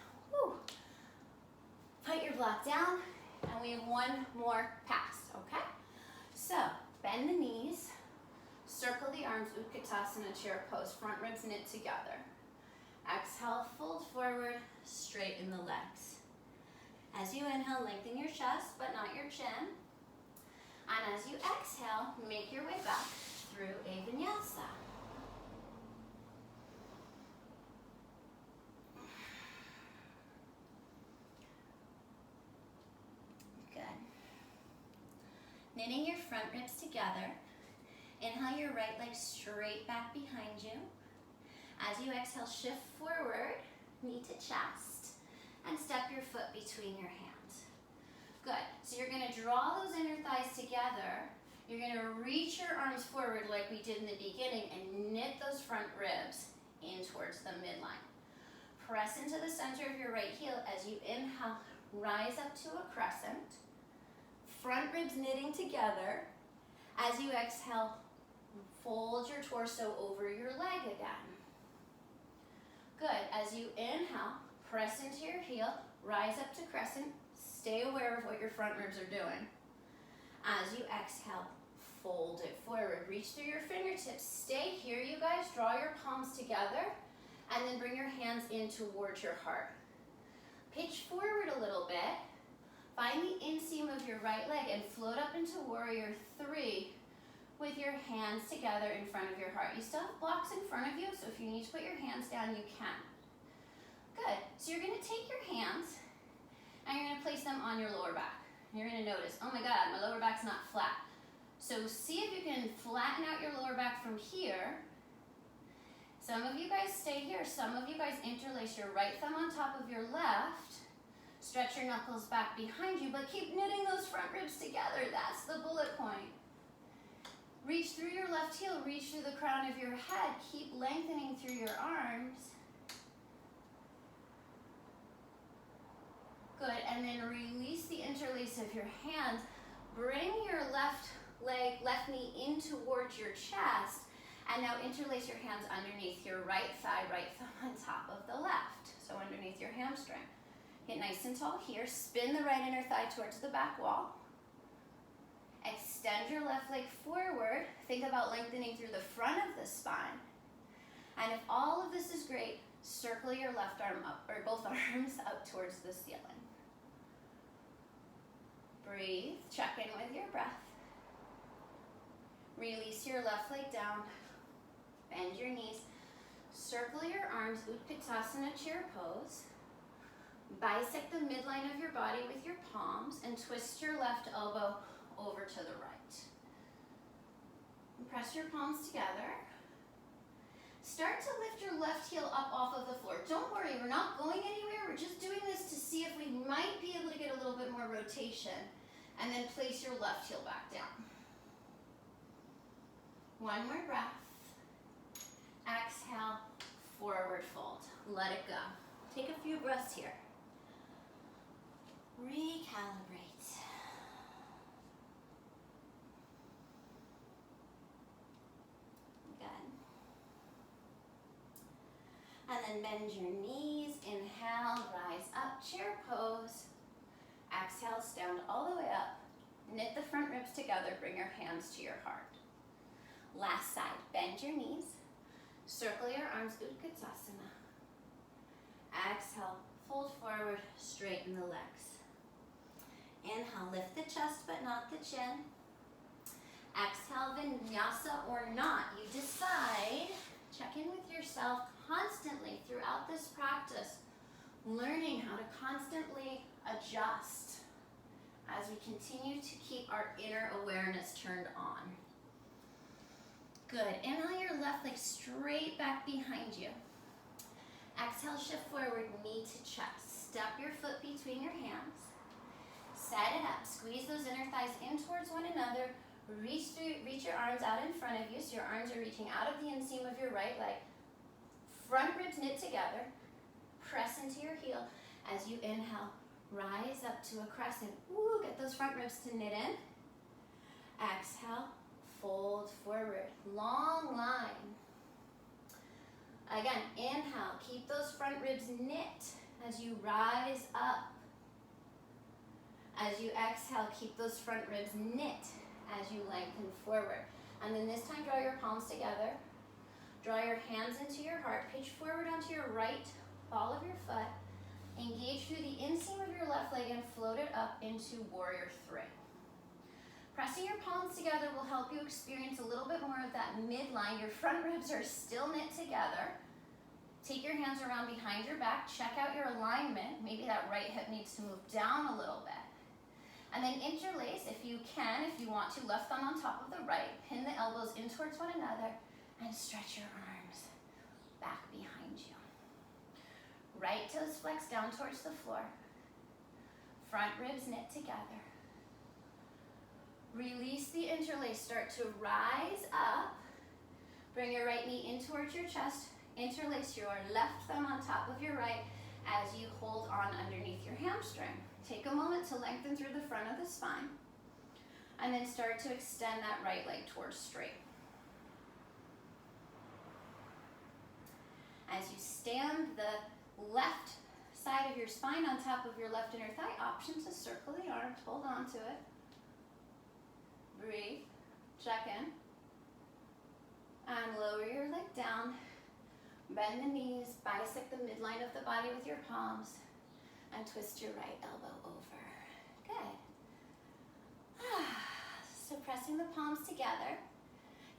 put your block down, and we have one more pass, okay? So, bend the knees, circle the arms, Utkatasana chair pose, front ribs knit together. Exhale, fold forward, straighten the legs. As you inhale, lengthen your chest, but not your chin. And as you exhale, make your way back through a vinyasa. Good. Knitting your front ribs together. Inhale your right leg straight back behind you. As you exhale, shift forward, knee to chest, and step your foot between your hands. Good. So you're going to draw those inner thighs together. You're going to reach your arms forward like we did in the beginning and knit those front ribs in towards the midline. Press into the center of your right heel as you inhale, rise up to a crescent. Front ribs knitting together. As you exhale, fold your torso over your leg again. Good. As you inhale, press into your heel, rise up to crescent. Stay aware of what your front ribs are doing. As you exhale, fold it forward. Reach through your fingertips. Stay here, you guys. Draw your palms together, and then bring your hands in towards your heart. Pitch forward a little bit. Find the inseam of your right leg and float up into Warrior 3 with your hands together in front of your heart. You still have blocks in front of you, so if you need to put your hands down, you can. Good. So you're going to take your hands and you're going to place them on your lower back. You're going to notice, oh my God, my lower back's not flat. So see if you can flatten out your lower back from here. Some of you guys stay here. Some of you guys interlace your right thumb on top of your left. Stretch your knuckles back behind you, but keep knitting those front ribs together. That's the bullet point. Reach through your left heel, reach through the crown of your head. Keep lengthening through your arms. Good, and then release the interlace of your hands. Bring your left leg, left knee in towards your chest, and now interlace your hands underneath your right thigh, right thumb on top of the left. So underneath your hamstring. Get nice and tall here. Spin the right inner thigh towards the back wall. Extend your left leg forward. Think about lengthening through the front of the spine. And if all of this is great, circle your left arm up, or both arms up towards the ceiling. Breathe. Check in with your breath. Release your left leg down. Bend your knees. Circle your arms, Utkatasana chair pose. Bisect the midline of your body with your palms and twist your left elbow over to the right. And press your palms together. Start to lift your left heel up off of the floor. Don't worry, we're not going anywhere. We're just doing this to see if we might be able to get a little bit more rotation. And then place your left heel back down. One more breath. Exhale, forward fold. Let it go. Take a few breaths here. Recalibrate. And then bend your knees, inhale, rise up, chair pose. Exhale, stand all the way up. Knit the front ribs together, bring your hands to your heart. Last side, bend your knees. Circle your arms, Utkatasana. Exhale, fold forward, straighten the legs. Inhale, lift the chest but not the chin. Exhale, vinyasa or not, you decide. Check in with yourself constantly throughout this practice, learning how to constantly adjust as we continue to keep our inner awareness turned on. Good. Inhale your left leg straight back behind you. Exhale, shift forward, knee to chest. Step your foot between your hands. Set it up. Squeeze those inner thighs in towards one another. Reach your arms out in front of you, so your arms are reaching out of the inseam of your right leg. front ribs knit together. Press into your heel. As you inhale, rise up to a crescent. Woo, get those front ribs to knit in. Exhale, fold forward, long line. Again, inhale, keep those front ribs knit as you rise up. As you exhale, keep those front ribs knit as you lengthen forward. And then this time, draw your palms together. Draw your hands into your heart. Pitch forward onto your right ball of your foot. Engage through the inseam of your left leg and float it up into warrior three. Pressing your palms together will help you experience a little bit more of that midline. Your front ribs are still knit together. Take your hands around behind your back. Check out your alignment. Maybe that right hip needs to move down a little bit. And then interlace, if you can, if you want to, left thumb on top of the right. Pin the elbows in towards one another and stretch your arms back behind you. Right toes flex down towards the floor. Front ribs knit together. Release the interlace. Start to rise up. Bring your right knee in towards your chest. Interlace your left thumb on top of your right as you hold on underneath your hamstring. Take a moment to lengthen through the front of the spine. And then start to extend that right leg towards straight. As you stand the left side of your spine on top of your left inner thigh, option to circle the arms, hold on to it. Breathe, check in. And lower your leg down. Bend the knees, bisect the midline of the body with your palms, and twist your right elbow over. Good. So pressing the palms together.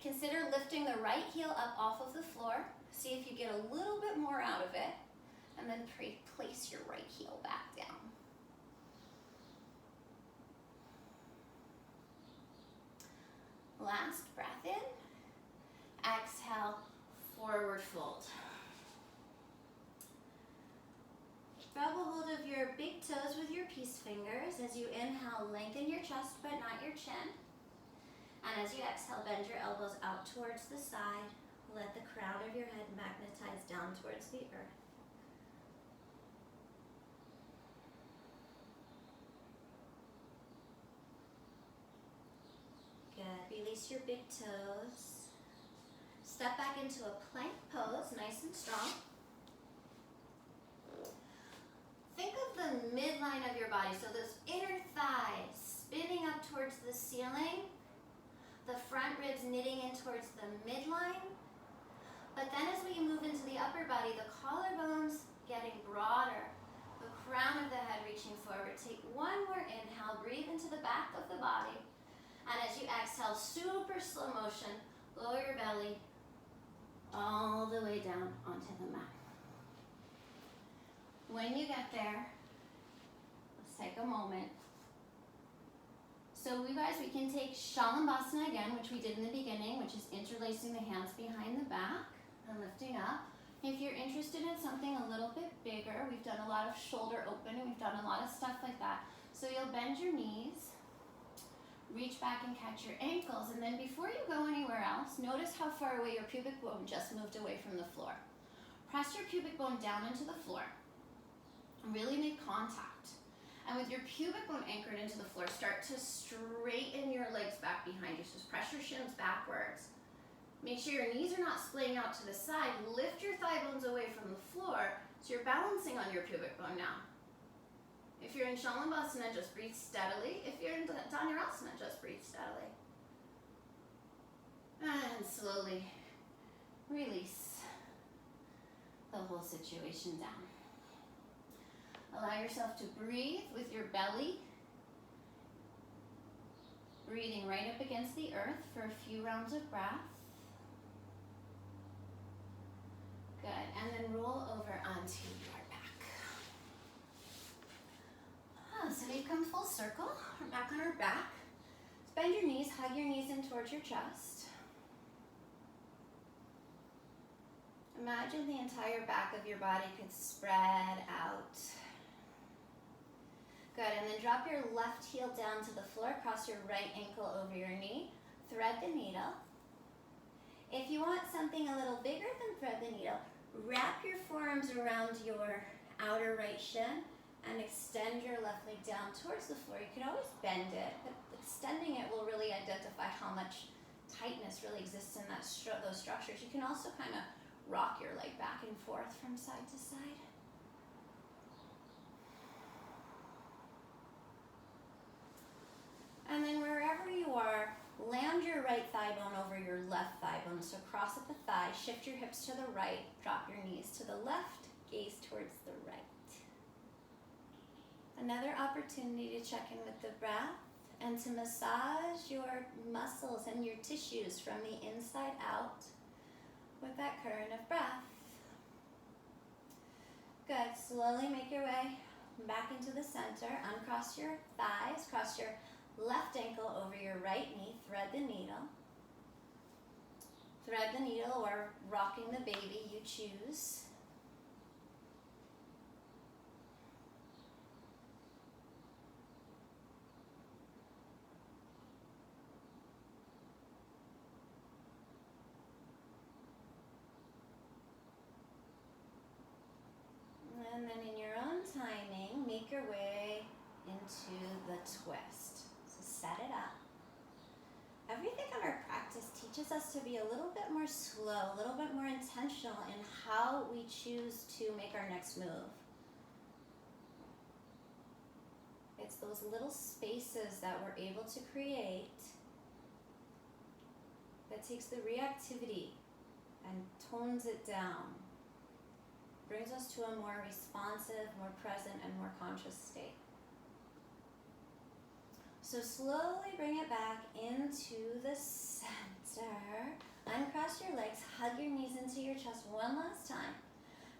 Consider lifting the right heel up off of the floor. See if you get a little bit more out of it. And then place your right heel back down. Last breath in. Exhale, forward fold. Grab a hold of your big toes with your peace fingers. As you inhale, lengthen your chest but not your chin. And as you exhale, bend your elbows out towards the side. Let the crown of your head magnetize down towards the earth. Good. Release your big toes. Step back into a plank pose, nice and strong. Think of the midline of your body, so those inner thighs spinning up towards the ceiling, the front ribs knitting in towards the midline. But then as we move into the upper body, the collarbones getting broader, the crown of the head reaching forward. Take one more inhale, breathe into the back of the body. And as you exhale, super slow motion, lower your belly all the way down onto the mat. When you get there, let's take a moment. So we can take Shalambhasana again, which we did in the beginning, which is interlacing the hands behind the back and lifting up. If you're interested in something a little bit bigger, we've done a lot of shoulder opening, we've done a lot of stuff like that. So you'll bend your knees, reach back and catch your ankles, and then before you go anywhere else, notice how far away your pubic bone just moved away from the floor. Press your pubic bone down into the floor. Really make contact. And with your pubic bone anchored into the floor, start to straighten your legs back behind you. So just press your shins backwards. Make sure your knees are not splitting out to the side. Lift your thigh bones away from the floor so you're balancing on your pubic bone now. If you're in Shalambhasana, just breathe steadily. If you're in Dhanurasana, just breathe steadily. And slowly release the whole situation down. Allow yourself to breathe with your belly. Breathing right up against the earth for a few rounds of breath. Good, and then roll over onto your back. So we've come full circle. We're back on our back. Bend your knees, hug your knees in towards your chest. Imagine the entire back of your body could spread out. Good, and then drop your left heel down to the floor, cross your right ankle over your knee, thread the needle. If you want something a little bigger than thread the needle, Wrap your forearms around your outer right shin and extend your left leg down towards the floor. You can always bend it, but extending it will really identify how much tightness really exists in those structures. You can also kind of rock your leg back and forth from side to side. And then wherever you are, land your right thigh bone over your left thigh bone. So cross at the thigh, shift your hips to the right, drop your knees to the left, gaze towards the right. Another opportunity to check in with the breath and to massage your muscles and your tissues from the inside out with that current of breath. Good. Slowly make your way back into the center. Uncross your thighs, cross your left ankle over your right knee, thread the needle. Thread the needle or rocking the baby, you choose. And then in your own timing, make your way into the twist. So set it up. Everything on our practice teaches us to be a little bit more slow, a little bit more intentional in how we choose to make our next move. It's those little spaces that we're able to create that takes the reactivity and tones it down. Brings us to a more responsive, more present, and more conscious state. So slowly bring it back into the center. Uncross your legs, hug your knees into your chest one last time.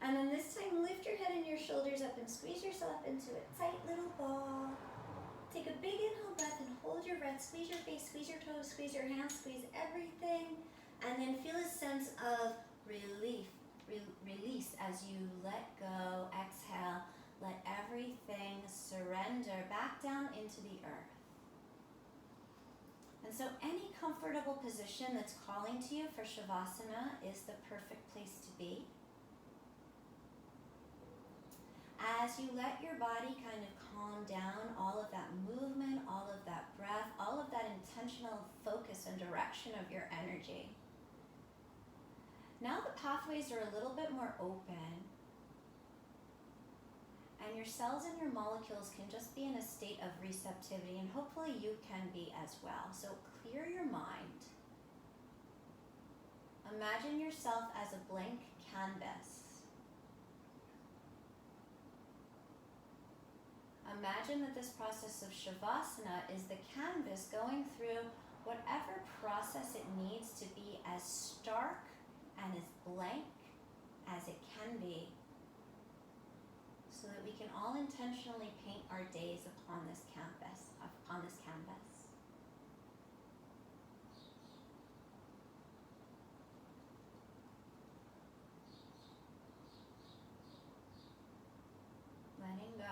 And then this time, lift your head and your shoulders up and squeeze yourself into a tight little ball. Take a big inhale breath and hold your breath. Squeeze your face, squeeze your toes, squeeze your hands, squeeze everything. And then feel a sense of relief. Release as you let go, exhale, let everything surrender back down into the earth. And so any comfortable position that's calling to you for Shavasana is the perfect place to be. As you let your body kind of calm down, all of that movement, all of that breath, all of that intentional focus and direction of your energy. Now the pathways are a little bit more open, and your cells and your molecules can just be in a state of receptivity, and hopefully you can be as well. So clear your mind. Imagine yourself as a blank canvas. Imagine that this process of Shavasana is the canvas going through whatever process it needs to be as stark and as blank as it can be, so that we can all intentionally paint our days upon this canvas. Letting go.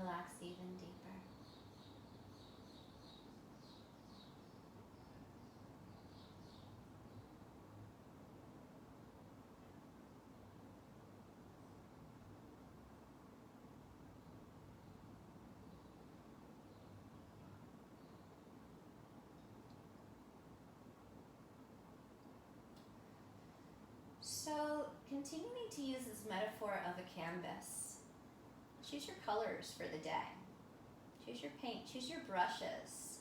Relax even deeper. So, continuing to use this metaphor of a canvas, choose your colors for the day. Choose your paint, choose your brushes.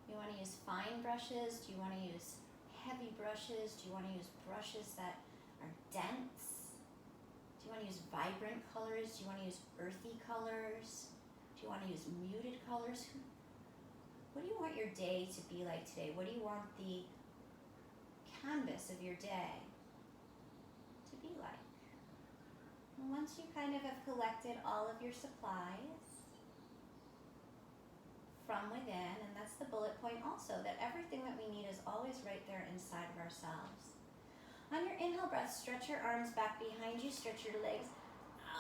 You want to use fine brushes? Do you want to use heavy brushes? Do you want to use brushes that are dense? Do you want to use vibrant colors? Do you want to use earthy colors? Do you want to use muted colors? What do you want your day to be like today? What do you want the canvas of your day to be like? And once you kind of have collected all of your supplies from within, and that's the bullet point also, that everything that we need is always right there inside of ourselves. On your inhale breath, stretch your arms back behind you, stretch your legs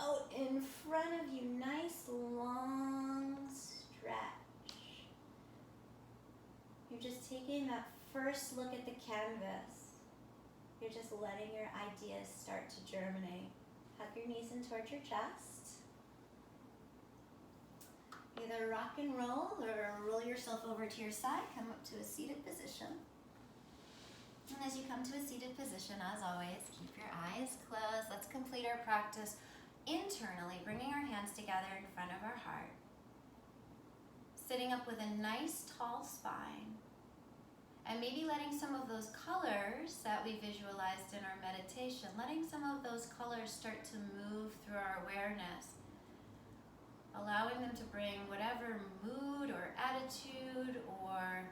out in front of you, nice long stretch. just taking that first look at the canvas. You're just letting your ideas start to germinate. Hug your knees in towards your chest. Either rock and roll or roll yourself over to your side. Come up to a seated position. And as you come to a seated position, as always, keep your eyes closed. Let's complete our practice internally, bringing our hands together in front of our heart. Sitting up with a nice tall spine. And maybe letting some of those colors that we visualized in our meditation, letting some of those colors start to move through our awareness. Allowing them to bring whatever mood or attitude or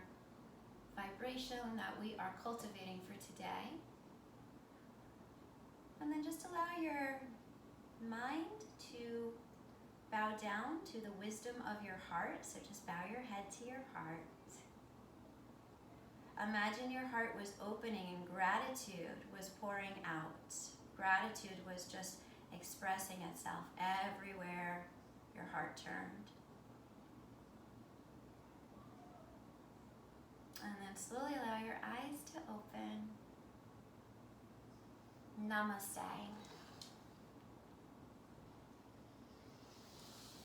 vibration that we are cultivating for today. And then just allow your mind to bow down to the wisdom of your heart. So just bow your head to your heart. Imagine your heart was opening and gratitude was pouring out. Gratitude was just expressing itself everywhere your heart turned. And then slowly allow your eyes to open. Namaste.